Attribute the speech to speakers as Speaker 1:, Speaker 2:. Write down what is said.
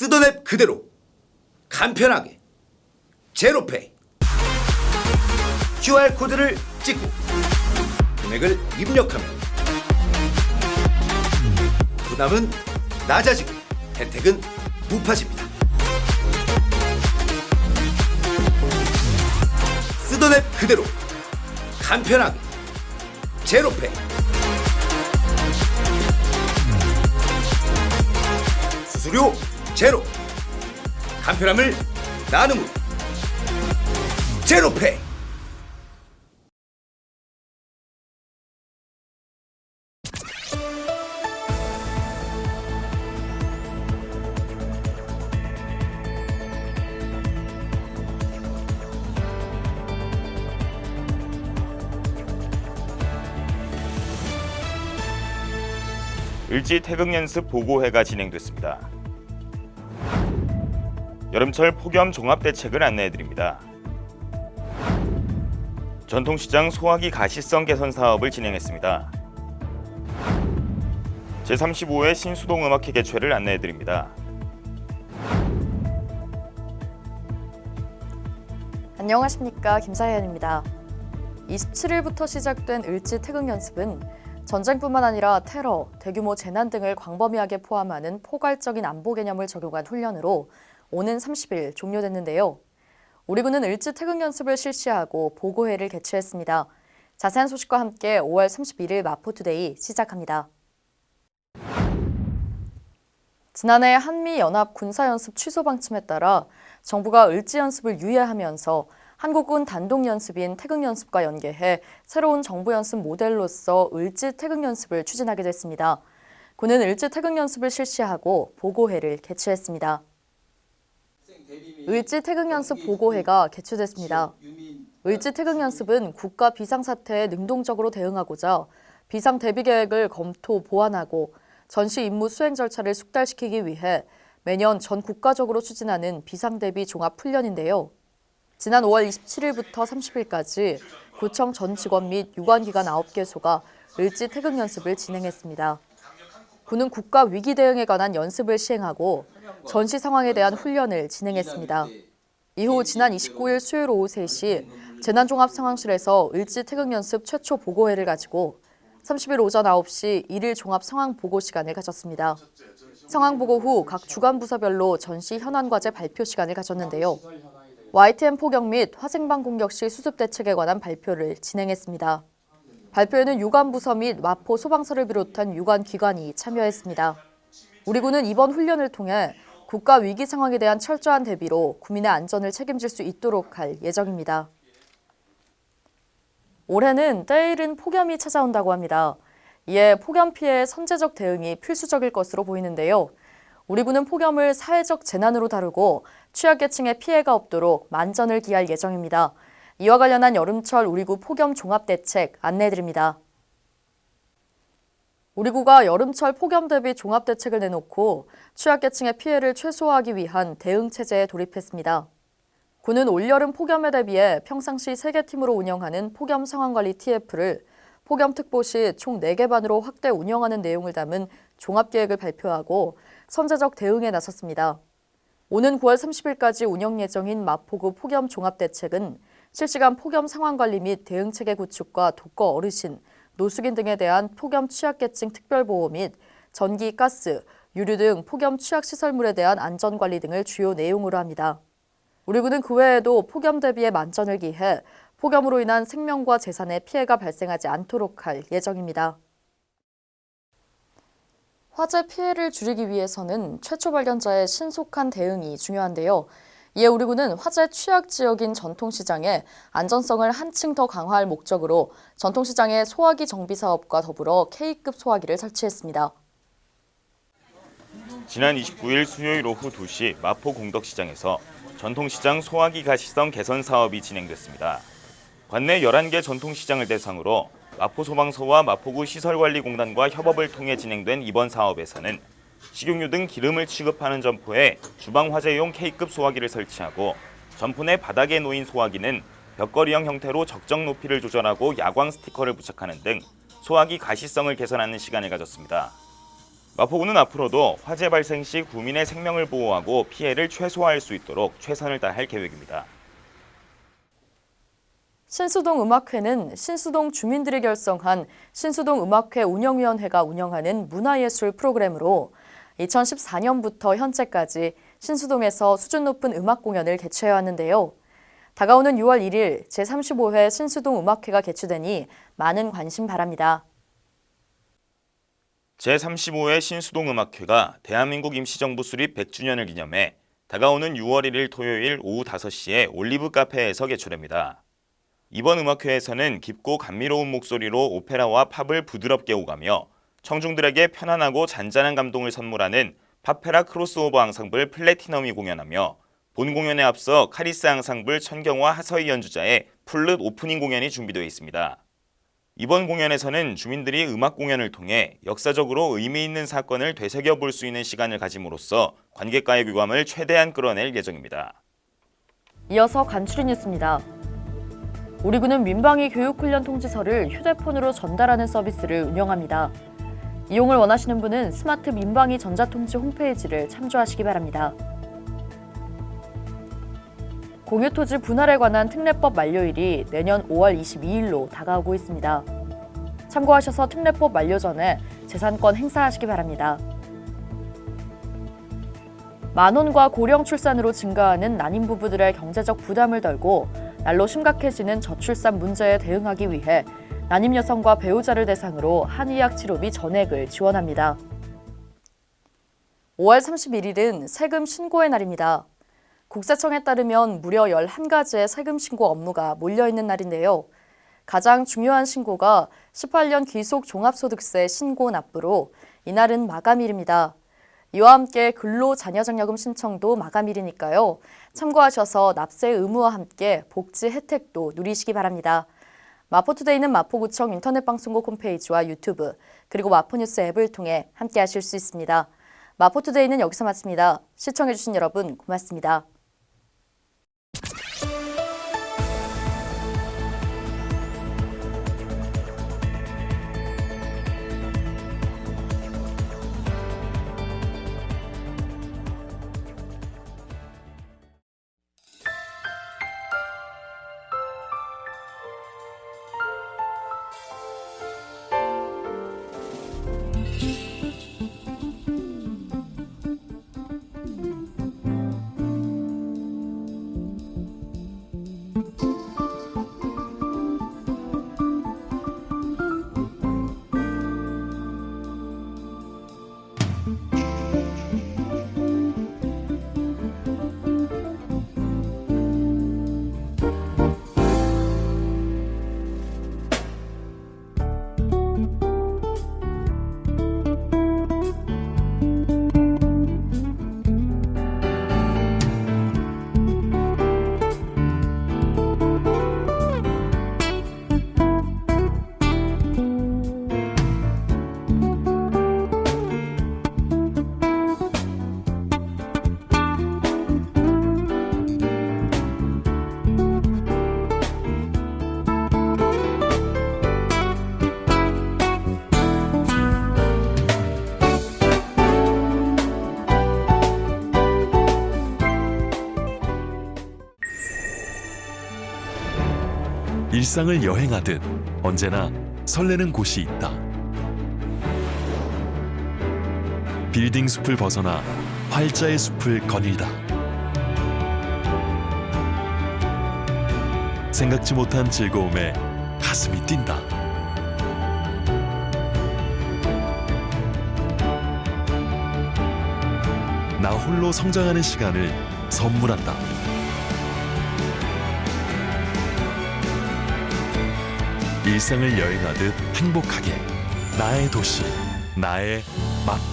Speaker 1: 쓰던 앱 그대로 간편하게 제로페이. QR코드를 찍고 금액을 입력하면 부담은 낮아지고 혜택은 높아집니다. 쓰던 앱 그대로 간편하게 제로페이. 수수료 제로, 간편함을 나눔으로 제로페이.
Speaker 2: 을지 태극연습 보고회가 진행됐습니다. 여름철 폭염 종합대책을 안내해드립니다. 전통시장 소화기 가시성 개선 사업을 진행했습니다. 제35회 신수동 음악회 개최를 안내해드립니다.
Speaker 3: 안녕하십니까, 김사연입니다. 27일부터 시작된 을지 태극연습은 전쟁뿐만 아니라 테러, 대규모 재난 등을 광범위하게 포함하는 포괄적인 안보 개념을 적용한 훈련으로 오는 30일 종료됐는데요. 우리 군은 을지 태극연습을 실시하고 보고회를 개최했습니다. 자세한 소식과 함께 5월 31일 마포투데이 시작합니다. 지난해 한미연합 군사연습 취소 방침에 따라 정부가 을지 연습을 유예하면서 한국군 단독연습인 태극연습과 연계해 새로운 정부연습 모델로서 을지 태극연습을 추진하게 됐습니다. 군은 을지 태극연습을 실시하고 보고회를 개최했습니다. 을지 태극연습 보고회가 개최됐습니다. 을지 태극연습은 국가 비상사태에 능동적으로 대응하고자 비상 대비 계획을 검토 보완하고 전시 임무 수행 절차를 숙달시키기 위해 매년 전 국가적으로 추진하는 비상대비 종합훈련인데요. 지난 5월 27일부터 30일까지 구청 전 직원 및 유관기관 9개소가 을지 태극연습을 진행했습니다. 군은 국가 위기 대응에 관한 연습을 시행하고 전시 상황에 대한 훈련을 진행했습니다. 이후 지난 29일 수요일 오후 3시 재난종합상황실에서 을지 태극연습 최초 보고회를 가지고 30일 오전 9시 1일 종합 상황 보고 시간을 가졌습니다. 상황 보고 후 각 주간 부서별로 전시 현안 과제 발표 시간을 가졌는데요. YTN 포격 및 화생방 공격 시 수습 대책에 관한 발표를 진행했습니다. 발표에는 유관부서 및 마포 소방서를 비롯한 유관기관이 참여했습니다. 우리 군은 이번 훈련을 통해 국가 위기 상황에 대한 철저한 대비로 국민의 안전을 책임질 수 있도록 할 예정입니다. 올해는 때이른 폭염이 찾아온다고 합니다. 이에 폭염 피해 선제적 대응이 필수적일 것으로 보이는데요. 우리 군은 폭염을 사회적 재난으로 다루고 취약계층의 피해가 없도록 만전을 기할 예정입니다. 이와 관련한 여름철 우리구 폭염 종합대책 안내해드립니다. 우리구가 여름철 폭염 대비 종합대책을 내놓고 취약계층의 피해를 최소화하기 위한 대응체제에 돌입했습니다. 군은 올여름 폭염에 대비해 평상시 3개 팀으로 운영하는 폭염 상황관리 TF를 폭염특보 시 총 4개 반으로 확대 운영하는 내용을 담은 종합계획을 발표하고 선제적 대응에 나섰습니다. 오는 9월 30일까지 운영 예정인 마포구 폭염 종합대책은 실시간 폭염 상황관리 및 대응체계 구축과 독거 어르신, 노숙인 등에 대한 폭염 취약계층 특별보호 및 전기, 가스, 유류 등 폭염 취약시설물에 대한 안전관리 등을 주요 내용으로 합니다. 우리 군은 그 외에도 폭염 대비에 만전을 기해 폭염으로 인한 생명과 재산에 피해가 발생하지 않도록 할 예정입니다. 화재 피해를 줄이기 위해서는 최초 발견자의 신속한 대응이 중요한데요. 이에 우리 군은 화재 취약 지역인 전통시장의 안전성을 한층 더 강화할 목적으로 전통시장의 소화기 정비 사업과 더불어 K급 소화기를 설치했습니다.
Speaker 2: 지난 29일 수요일 오후 2시 마포 공덕시장에서 전통시장 소화기 가시성 개선 사업이 진행됐습니다. 관내 11개 전통시장을 대상으로 마포소방서와 마포구 시설관리공단과 협업을 통해 진행된 이번 사업에서는 식용유 등 기름을 취급하는 점포에 주방 화재용 K급 소화기를 설치하고 점포 내 바닥에 놓인 소화기는 벽걸이형 형태로 적정 높이를 조절하고 야광 스티커를 부착하는 등 소화기 가시성을 개선하는 시간을 가졌습니다. 마포구는 앞으로도 화재 발생 시 구민의 생명을 보호하고 피해를 최소화할 수 있도록 최선을 다할 계획입니다.
Speaker 3: 신수동 음악회는 신수동 주민들이 결성한 신수동 음악회 운영위원회가 운영하는 문화예술 프로그램으로 2014년부터 현재까지 신수동에서 수준 높은 음악 공연을 개최해왔는데요. 다가오는 6월 1일 제35회 신수동 음악회가 개최되니 많은 관심 바랍니다.
Speaker 2: 제35회 신수동 음악회가 대한민국 임시정부 수립 100주년을 기념해 다가오는 6월 1일 토요일 오후 5시에 올리브 카페에서 개최됩니다. 이번 음악회에서는 깊고 감미로운 목소리로 오페라와 팝을 부드럽게 오가며 청중들에게 편안하고 잔잔한 감동을 선물하는 팝페라 크로스오버 앙상블 플래티넘이 공연하며 본 공연에 앞서 카리스 앙상블 천경화 하서희 연주자의 풀룻 오프닝 공연이 준비되어 있습니다. 이번 공연에서는 주민들이 음악 공연을 통해 역사적으로 의미 있는 사건을 되새겨볼 수 있는 시간을 가짐으로써 관객과의 교감을 최대한 끌어낼 예정입니다.
Speaker 3: 이어서 간추린 뉴스입니다. 우리 군은 민방위 교육훈련 통지서를 휴대폰으로 전달하는 서비스를 운영합니다. 이용을 원하시는 분은 스마트 민방위 전자통지 홈페이지를 참조하시기 바랍니다. 공유토지 분할에 관한 특례법 만료일이 내년 5월 22일로 다가오고 있습니다. 참고하셔서 특례법 만료 전에 재산권 행사하시기 바랍니다. 만원과 고령 출산으로 증가하는 난임 부부들의 경제적 부담을 덜고 날로 심각해지는 저출산 문제에 대응하기 위해 난임 여성과 배우자를 대상으로 한의학 치료비 전액을 지원합니다. 5월 31일은 세금 신고의 날입니다. 국세청에 따르면 무려 11가지의 세금 신고 업무가 몰려있는 날인데요. 가장 중요한 신고가 18년 기속 종합소득세 신고 납부로 이날은 마감일입니다. 이와 함께 근로자녀장려금 신청도 마감일이니까요. 참고하셔서 납세 의무와 함께 복지 혜택도 누리시기 바랍니다. 마포투데이는 마포구청 인터넷방송국 홈페이지와 유튜브 그리고 마포뉴스 앱을 통해 함께하실 수 있습니다. 마포투데이는 여기서 마칩니다. 시청해주신 여러분 고맙습니다.
Speaker 4: 일상을 여행하듯 언제나 설레는 곳이 있다. 빌딩 숲을 벗어나 활자의 숲을 거닐다. 생각지 못한 즐거움에 가슴이 뛴다. 나 홀로 성장하는 시간을 선물한다. 일상을 여행하듯 행복하게 나의 도시, 나의 마포.